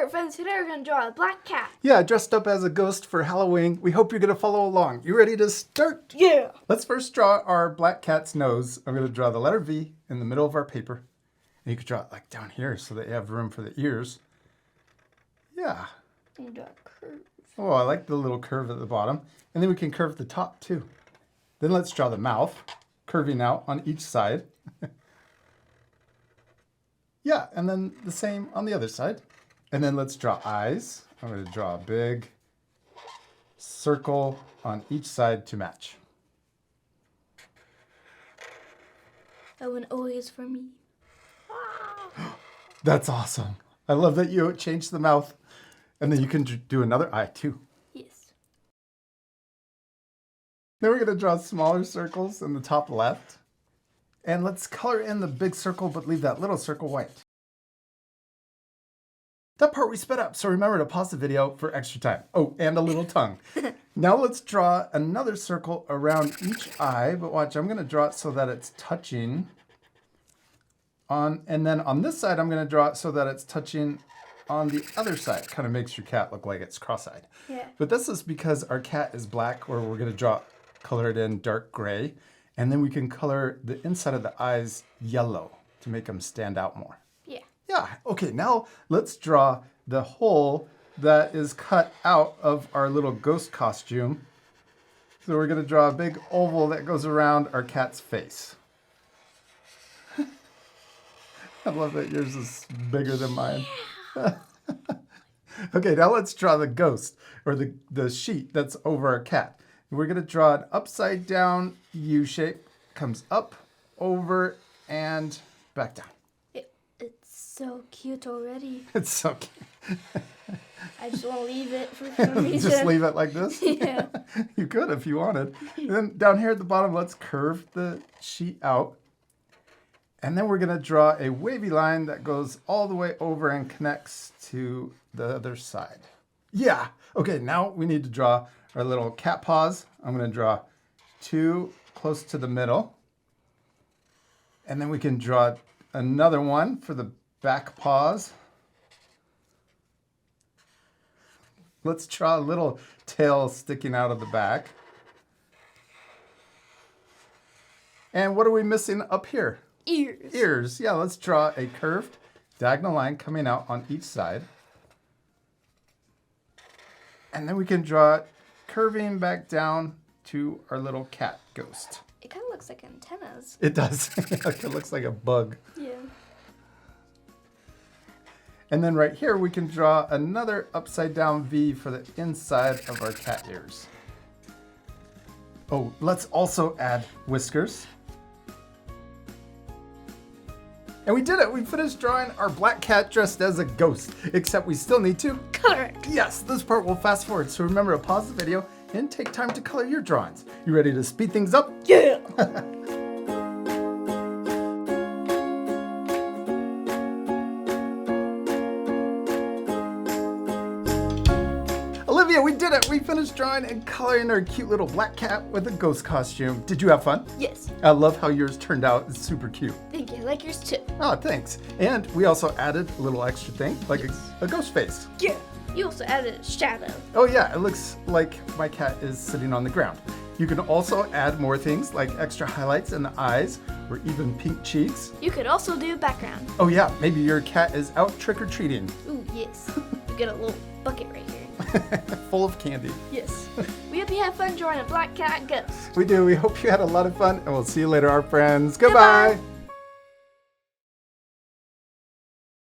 there, friends. Today we're going to draw a black cat. Yeah, dressed up as a ghost for Halloween. We hope you're going to follow along. You ready to start? Yeah. Let's first draw our black cat's nose. I'm going to draw the letter V in the middle of our paper. And you could draw it like down here so that you have room for the ears. Yeah. And draw a curve. Oh, I like the little curve at the bottom. And then we can curve the top too. Then let's draw the mouth, curving out on each side. Yeah, and then the same on the other side. And then let's draw eyes. I'm going to draw a big circle on each side to match. Oh, and always for me. That's awesome. I love that you changed the mouth. And then you can do another eye too. Yes. Then we're going to draw smaller circles in the top left. And let's color in the big circle, but leave that little circle white. That part we sped up, so remember to pause the video for extra time. Oh, and a little tongue. Now let's draw another circle around each eye, but watch, I'm going to draw it so that it's touching on, and then on this side, I'm going to draw it so that it's touching on the other side. Kind of makes your cat look like it's cross-eyed. Yeah. But this is because our cat is black, where we're going to color it in dark gray. And then we can color the inside of the eyes yellow to make them stand out more. Yeah. Yeah, okay, now let's draw the hole that is cut out of our little ghost costume. So we're gonna draw a big oval that goes around our cat's face. I love that yours is bigger than mine. Okay, now let's draw the ghost, or the sheet that's over our cat. We're going to draw an upside down U shape. Comes up, over, and back down. It's so cute already. It's so cute. I just want to leave it for some reason. Just leave it like this? Yeah. You could if you wanted. And then down here at the bottom, let's curve the sheet out. And then we're going to draw a wavy line that goes all the way over and connects to the other side. Yeah. Okay, now we need to draw our little cat paws. I'm going to draw two close to the middle. And then we can draw another one for the back paws. Let's draw a little tail sticking out of the back. And what are we missing up here? Ears. Ears. Yeah, let's draw a curved diagonal line coming out on each side. And then we can draw it curving back down to our little cat ghost. It kind of looks like antennas. It does. It looks like a bug. Yeah. And then right here, we can draw another upside down V for the inside of our cat ears. Oh, let's also add whiskers. And we did it. We finished drawing our black cat dressed as a ghost, except we still need to color it. Yes, this part will fast forward. So remember to pause the video and take time to color your drawings. You ready to speed things up? Yeah. Olivia, we did it. We finished drawing and coloring our cute little black cat with a ghost costume. Did you have fun? Yes. I love how yours turned out. It's super cute. Thank you. I like yours too. Oh, thanks. And we also added a little extra thing, like a ghost face. Yeah. You also added a shadow. Oh yeah, it looks like my cat is sitting on the ground. You can also add more things like extra highlights in the eyes or even pink cheeks. You could also do background. Oh yeah, maybe your cat is out trick-or-treating. Ooh, yes. You get a little bucket right here. Full of candy. Yes. We hope you had fun drawing a black cat ghost. We do. We hope you had a lot of fun, and we'll see you later, our friends. Goodbye.